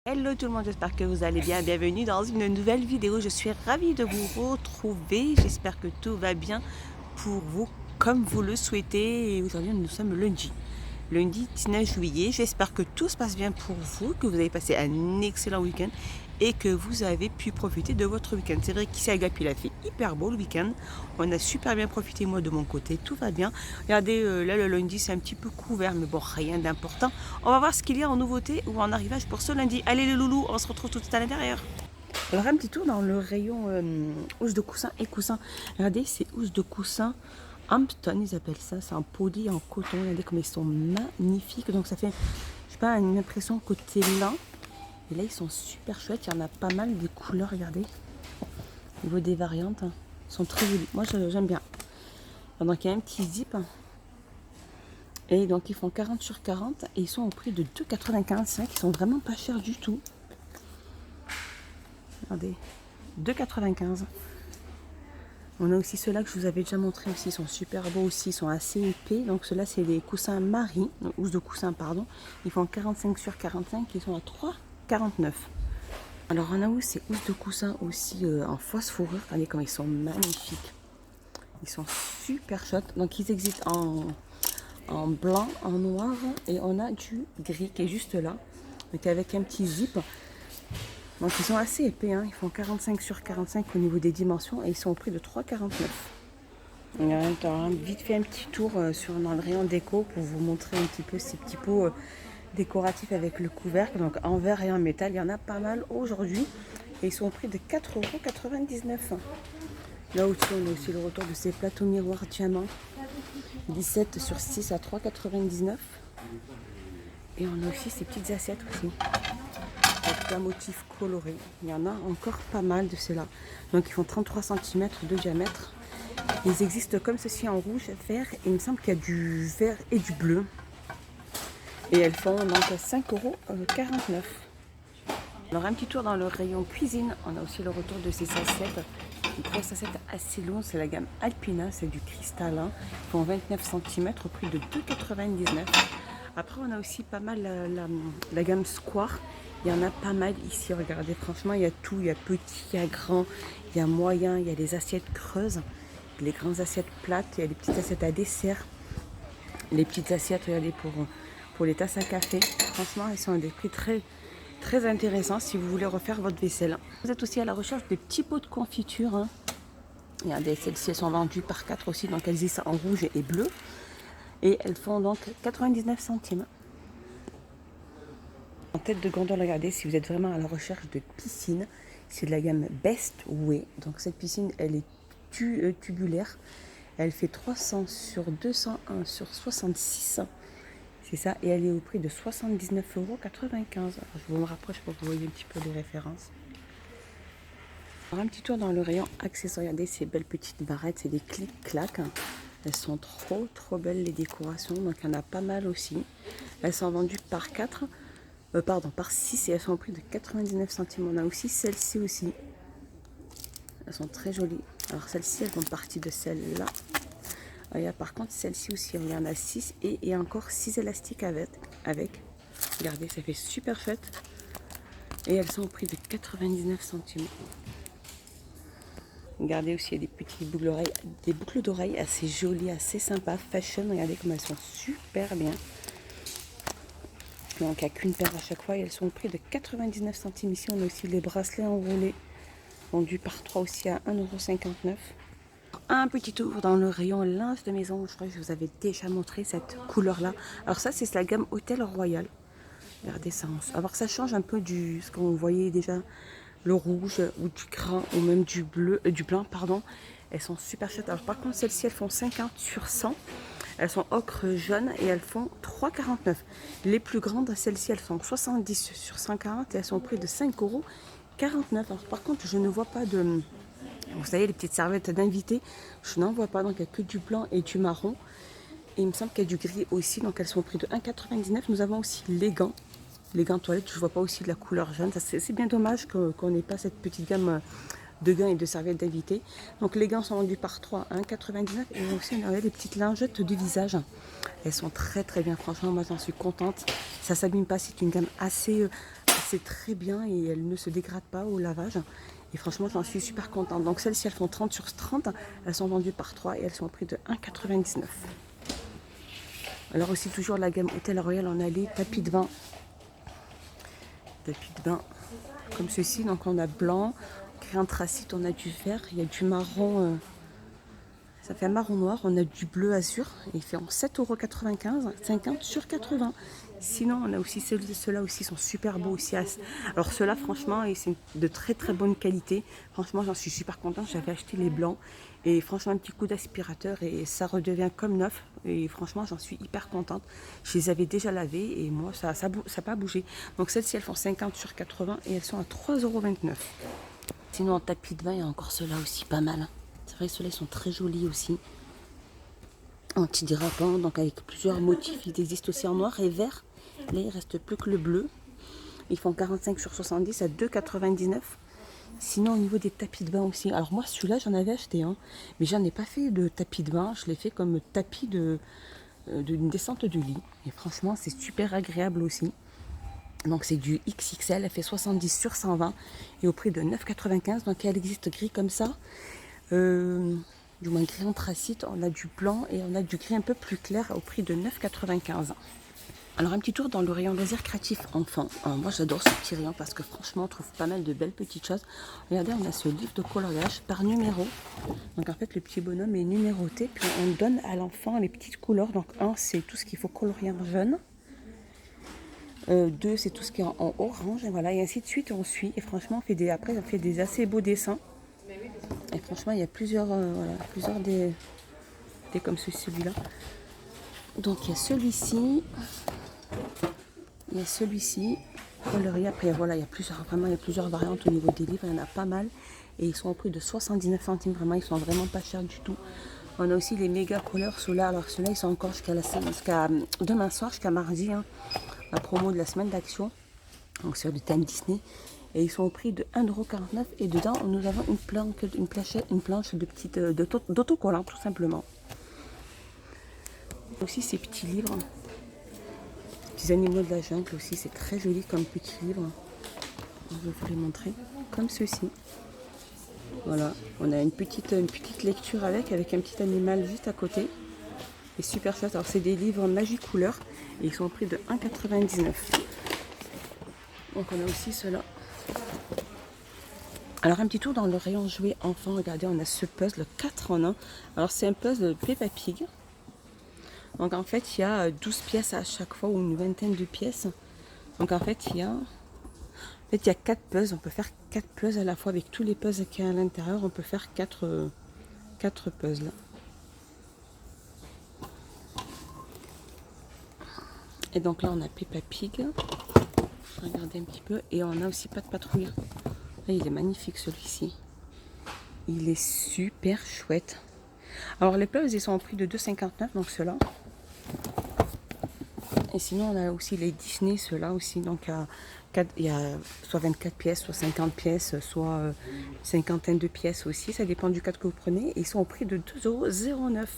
Hello tout le monde, j'espère que vous allez bien. Bienvenue dans une nouvelle vidéo. Je suis ravie de vous retrouver. J'espère que tout va bien pour vous comme vous le souhaitez. Et aujourd'hui, nous sommes lundi 19 juillet. J'espère que tout se passe bien pour vous, que vous avez passé un excellent week-end et que vous avez pu profiter de votre week-end. C'est vrai qu'ici à Gap, il a fait hyper beau le week-end. On a super bien profité, moi de mon côté, tout va bien. Regardez, là le lundi c'est un petit peu couvert, mais bon, rien d'important. On va voir ce qu'il y a en nouveauté ou en arrivage pour ce lundi. Allez les loulous, on se retrouve tout de suite à l'intérieur. Alors un petit tour dans le rayon housse de coussin et coussins. Regardez, ces housses de coussin Hampton, ils appellent ça, c'est en poly, en coton. Regardez comme ils sont magnifiques. Donc ça fait, je sais pas, une impression côté lin. Et là, ils sont super chouettes. Il y en a pas mal des couleurs, regardez. Au niveau des variantes, ils sont très jolis. Moi, j'aime bien. Donc, il y a un petit zip. Et donc, ils font 40 sur 40. Et ils sont au prix de 2,95. Ils sont vraiment pas chers du tout. Regardez, 2,95. On a aussi ceux-là que je vous avais déjà montré aussi. Ils sont super beaux aussi. Ils sont assez épais. Donc, ceux-là, c'est des coussins Marie. Housse de coussin, pardon. Ils font 45 sur 45. Ils sont à 3,49. Alors on a où ces housses de coussin aussi en fausse fourrure. Regardez comme ils sont magnifiques. Ils sont super chouettes. Donc ils existent en blanc, en noir et on a du gris qui est juste là. Donc avec un petit zip. Donc ils sont assez épais. Ils font 45 sur 45 au niveau des dimensions et ils sont au prix de 3,49. On a vite fait un petit tour dans le rayon déco pour vous montrer un petit peu ces petits pots décoratifs avec le couvercle. Donc en verre et en métal, il y en a pas mal aujourd'hui. Et ils sont au prix de 4,99 €. Là au-dessus, on a aussi le retour de ces plateaux miroirs diamants. 17 sur 6 à 3,99 €. Et on a aussi ces petites assiettes aussi. Avec un motif coloré. Il y en a encore pas mal de ceux-là. Donc ils font 33 cm de diamètre. Ils existent comme ceci en rouge, vert. Et il me semble qu'il y a du vert et du bleu. Et elles font donc 5,49 €. Alors un petit tour dans le rayon cuisine. On a aussi le retour de ces assiettes. Une grosse assiette assez longue, c'est la gamme Alpina, c'est du cristallin. Ils font 29 cm au prix de 2,99 €. Après on a aussi pas mal la gamme Square. Il y en a pas mal ici, regardez, franchement il y a tout, il y a petit, il y a grand, il y a moyen, il y a des assiettes creuses, les grandes assiettes plates, il y a des petites assiettes à dessert, les petites assiettes, regardez, pour les tasses à café. Franchement, elles sont à des prix très intéressants si vous voulez refaire votre vaisselle. Vous êtes aussi à la recherche des petits pots de confiture. Regardez, celles-ci sont vendues par 4 aussi, donc elles existent en rouge et bleu. Et elles font donc 99 centimes. En tête de gondole, regardez, si vous êtes vraiment à la recherche de piscine, c'est de la gamme Best Way. Donc cette piscine, elle est tubulaire. Elle fait 300 sur 201 sur 66. C'est ça, et elle est au prix de 79,95 €. Je vous me rapproche pour que vous voyez un petit peu les références. Alors, un petit tour dans le rayon accessoires. Regardez ces belles petites barrettes, c'est des clics-clacs. Elles sont trop belles les décorations, donc il y en a pas mal aussi. Elles sont vendues par 4, par 6 et elles sont au prix de 99 centimes. On a aussi celles-ci aussi. Elles sont très jolies. Alors celles-ci, elles font partie de celles-là. Il y a par contre celle-ci aussi, il y en a 6 et il y a encore 6 élastiques avec. Regardez, ça fait super chouette. Et elles sont au prix de 99 centimes. Regardez aussi, il y a des boucles d'oreilles assez jolies, assez sympas, fashion. Regardez comme elles sont super bien. Donc il n'y a qu'une paire à chaque fois et elles sont au prix de 99 centimes. Ici on a aussi les bracelets enroulés, vendus par 3 aussi à 1,59 €. Un petit tour dans le rayon linge de maison. Je crois que je vous avais déjà montré cette couleur là. Alors ça c'est la gamme Hôtel Royal. Regardez ça. Alors ça change un peu du ce qu'on voyait déjà, le rouge ou du gras ou même du bleu, du blanc pardon. Elles sont super chouettes. Alors par contre celles-ci elles font 50 sur 100. Elles sont ocre jaune et elles font 3,49 €. Les plus grandes, celles-ci elles font 70 sur 140 et elles sont au prix de 5,49 €. Alors par contre je ne vois pas de... Vous savez, les petites serviettes d'invité, je n'en vois pas, donc il n'y a que du blanc et du marron. Et il me semble qu'il y a du gris aussi, donc elles sont au prix de 1,99 €. Nous avons aussi les gants toilettes, je ne vois pas aussi de la couleur jaune. C'est bien dommage qu'on n'ait pas cette petite gamme de gants et de serviettes d'invité. Donc les gants sont vendus par 3 à 1,99 €. Et aussi on a des petites lingettes de visage. Elles sont très bien, franchement, moi j'en suis contente. Ça ne s'abîme pas, c'est une gamme assez c'est très bien et elles ne se dégradent pas au lavage. Et franchement, j'en suis super contente. Donc celles-ci, elles font 30 sur 30. Elles sont vendues par 3 et elles sont au prix de 1,99 €. Alors aussi, toujours la gamme Hôtel Royal, on a les tapis de bain. Tapis de bain comme ceci. Donc on a blanc, gris anthracite, on a du vert, il y a du marron. Ça fait un marron noir, on a du bleu azur, et il fait en 7,95 €, 50 sur 80. Sinon, on a aussi ceux-là aussi sont super beaux aussi. Alors ceux-là, franchement, c'est de très très bonne qualité. Franchement, j'en suis super contente. J'avais acheté les blancs et franchement, un petit coup d'aspirateur et ça redevient comme neuf. Et franchement, j'en suis hyper contente. Je les avais déjà lavés et moi, ça n'a pas bougé. Donc celles-ci, elles font 50 sur 80 et elles sont à 3,29 €. Sinon, en tapis de bain, il y a encore ceux-là aussi pas mal. C'est vrai que ceux-là, ils sont très jolis aussi. Antidérapants, donc avec plusieurs motifs. Ils existent aussi en noir et vert. Là, il ne reste plus que le bleu. Ils font 45 sur 70 à 2,99 €. Sinon, au niveau des tapis de bain aussi. Alors moi, celui-là, j'en avais acheté un. Mais j'en ai pas fait de tapis de bain. Je l'ai fait comme tapis d'une descente du lit. Et franchement, c'est super agréable aussi. Donc c'est du XXL. Elle fait 70 sur 120 et au prix de 9,95 €. Donc elle existe gris comme ça. Du moins gris anthracite, on a du blanc et on a du gris un peu plus clair au prix de 9,95 €. Alors un petit tour dans le rayon loisirs créatifs enfants. Moi j'adore ce petit rayon parce que franchement on trouve pas mal de belles petites choses. Regardez, on a ce livre de coloriage par numéro. Donc en fait le petit bonhomme est numéroté, puis on donne à l'enfant les petites couleurs. Donc 1 c'est tout ce qu'il faut colorier en jaune. 2 c'est tout ce qui est en orange, et voilà, et ainsi de suite on suit. Et franchement après on fait des assez beaux dessins. Et franchement, il y a plusieurs des comme celui-là. Donc il y a celui-ci, coloris. Après voilà, il y a plusieurs variantes au niveau des livres. Il y en a pas mal et ils sont au prix de 79 centimes. Vraiment, ils sont vraiment pas chers du tout. On a aussi les méga couleurs ceux-là. Alors ceux-là, ils sont encore jusqu'à demain soir, jusqu'à mardi. La promo de la semaine d'action. Donc sur du thème Disney. Et ils sont au prix de 1,49 € et dedans nous avons une planche de petites d'autocollants tout simplement. Aussi ces petits livres, petits animaux de la jungle aussi, c'est très joli comme petits livres. Je vais vous les montrer comme ceci. Voilà, on a une petite lecture avec un petit animal juste à côté. Et super chouette. Alors c'est des livres Magie Couleur et ils sont au prix de 1,99 €. Donc on a aussi cela. Alors un petit tour dans le rayon jouets enfants. Regardez, on a ce puzzle 4 en 1. Alors c'est un puzzle Peppa Pig. Donc en fait il y a 12 pièces à chaque fois ou une vingtaine de pièces. Donc en fait il y a 4 puzzles. On peut faire 4 puzzles à la fois avec tous les puzzles qu'il y a à l'intérieur. On peut faire 4 puzzles. Et donc là on a Peppa Pig. Regardez un petit peu. Et on a aussi Pat' Patrouille. Là, il est magnifique celui-ci. Il est super chouette. Alors les puzzles ils sont au prix de 2,59 €, donc ceux-là. Et sinon on a aussi les Disney, ceux-là aussi. Donc il y a soit 24 pièces, soit 50 pièces, soit cinquantaine de pièces aussi. Ça dépend du cadre que vous prenez. Et ils sont au prix de 2,09 €.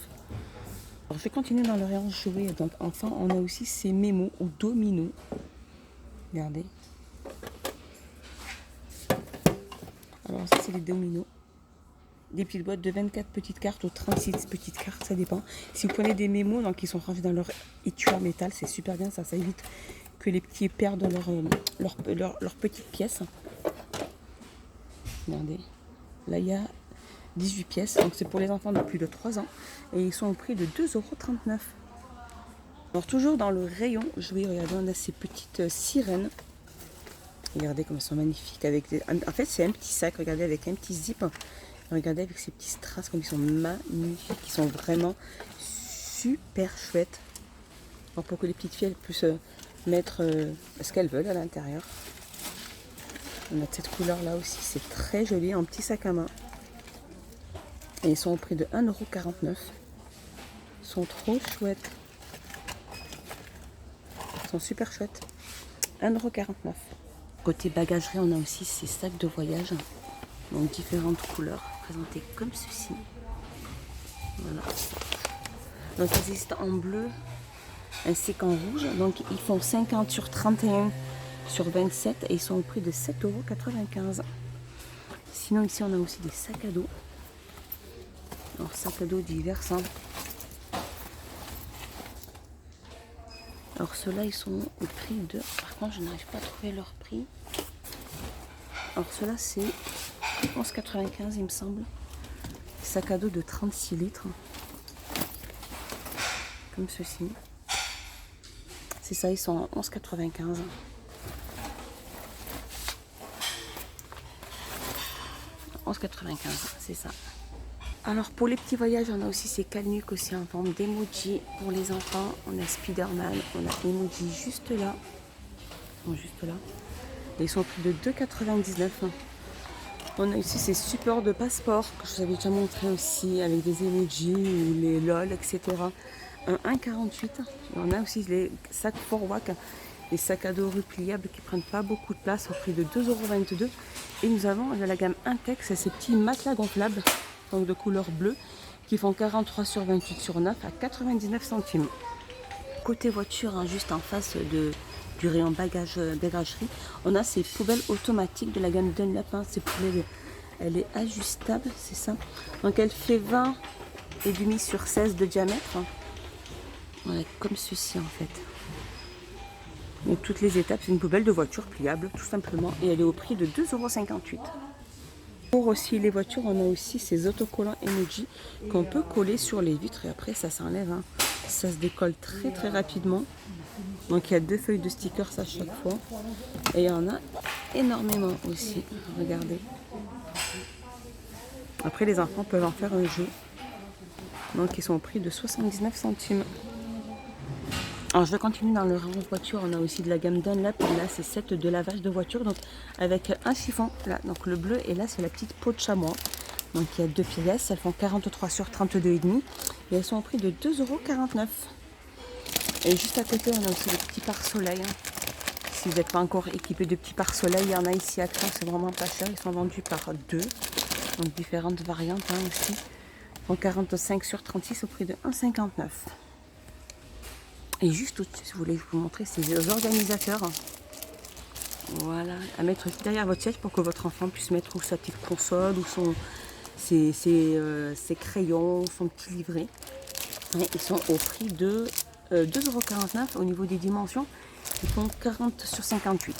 Alors je vais continuer dans le rayon jouets. Donc enfin on a aussi ces mémos ou dominos. Regardez. Alors ça c'est les dominos. Des petites boîtes de 24 petites cartes ou 36 petites cartes, ça dépend. Si vous prenez des mémos, donc ils sont rangés dans leur étui en métal, c'est super bien, ça évite que les petits perdent leurs petites pièces. Regardez, là il y a 18 pièces, donc c'est pour les enfants de plus de 3 ans. Et ils sont au prix de 2,39 €. Alors toujours dans le rayon jouets, regardez, on a ces petites sirènes. Regardez comme elles sont magnifiques. En fait c'est un petit sac, regardez, avec un petit zip. Regardez avec ces petits strass comme ils sont magnifiques. Ils sont vraiment super chouettes. Alors pour que les petites filles elles puissent mettre ce qu'elles veulent à l'intérieur. On a cette couleur là aussi, c'est très joli, en petit sac à main. Et ils sont au prix de 1,49 €. Ils sont trop chouettes. Ils sont super chouettes. 1,49 €. Côté bagagerie, on a aussi ces sacs de voyage. Donc différentes couleurs, présentées comme ceci. Voilà. Donc ils existent en bleu ainsi qu'en rouge. Donc ils font 50 sur 31 sur 27 et ils sont au prix de 7,95 €. Sinon ici on a aussi des sacs à dos. Alors sacs à dos divers. Hein. Alors ceux-là ils sont au prix de... Par contre je n'arrive pas à trouver leur prix. Alors ceux-là c'est 11,95 € il me semble. Sac à dos de 36 litres. Comme ceci. C'est ça, ils sont à 11,95 €. C'est ça. Alors pour les petits voyages, on a aussi ces canucks aussi en forme d'emoji pour les enfants. On a Spider-Man, on a emoji juste là. Bon, juste là. Et ils sont au prix de 2,99 €. On a ici ces supports de passeport que je vous avais déjà montré aussi avec des emojis ou les lol, etc. Un 1,48 €. On a aussi les sacs Forwak, les sacs à dos repliables qui prennent pas beaucoup de place au prix de 2,22 €. Et nous avons de la gamme Intex, ces petits matelas gonflables, donc de couleur bleue, qui font 43 sur 28 sur 9 à 99 centimes. Côté voiture, hein, juste en face du rayon bagagerie, on a ces poubelles automatiques de la gamme Dunlop. Hein, ces poubelles, elle est ajustable, c'est ça. Donc elle fait 20,5 sur 16 de diamètre. Voilà, comme ceci en fait. Donc toutes les étapes, c'est une poubelle de voiture pliable tout simplement et elle est au prix de 2,58 €. Pour aussi les voitures, on a aussi ces autocollants emoji qu'on peut coller sur les vitres et après ça s'enlève. Hein. Ça se décolle très très rapidement. Donc il y a 2 feuilles de stickers à chaque fois et il y en a énormément aussi. Regardez. Après les enfants peuvent en faire un jeu. Donc ils sont au prix de 79 centimes. Alors je vais continuer dans le rayon voiture, on a aussi de la gamme Dunlop, là c'est set de lavage de voiture, donc avec un chiffon, là, donc le bleu et là c'est la petite peau de chamois. Donc il y a 2 pièces, elles font 43 sur 32,5 et elles sont au prix de 2,49 €. Et juste à côté on a aussi les petits pare-soleil. Hein. Si vous n'êtes pas encore équipé de petits pare-soleil, il y en a ici à Caen, c'est vraiment pas cher, ils sont vendus par 2, donc différentes variantes hein, aussi. Ils font 45 sur 36 au prix de 1,59 €. Et juste au-dessus, si vous voulez, je vous montrer ces organisateurs. Voilà, à mettre derrière votre siège pour que votre enfant puisse mettre sa petite console ou ses crayons, son petit livret. Et ils sont au prix de 2,49 € au niveau des dimensions. Ils font 40 sur 58.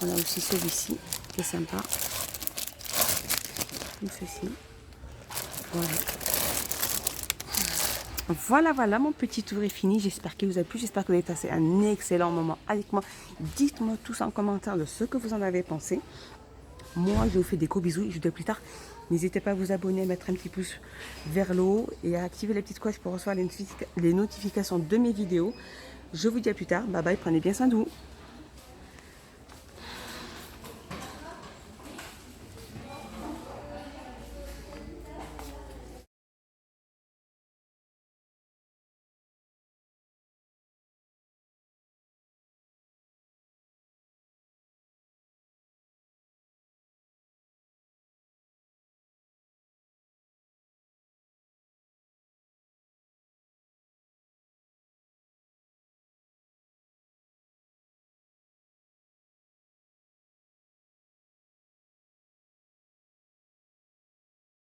On a aussi celui-ci qui est sympa. Comme ceci. Voilà. Voilà, mon petit tour est fini. J'espère qu'il vous a plu. J'espère que vous avez passé un excellent moment avec moi. Dites-moi tous en commentaire de ce que vous en avez pensé. Moi, je vous fais des gros bisous et je vous dis à plus tard. N'hésitez pas à vous abonner, à mettre un petit pouce vers le haut et à activer la petite cloche pour recevoir les notifications de mes vidéos. Je vous dis à plus tard. Bye bye, prenez bien soin de vous.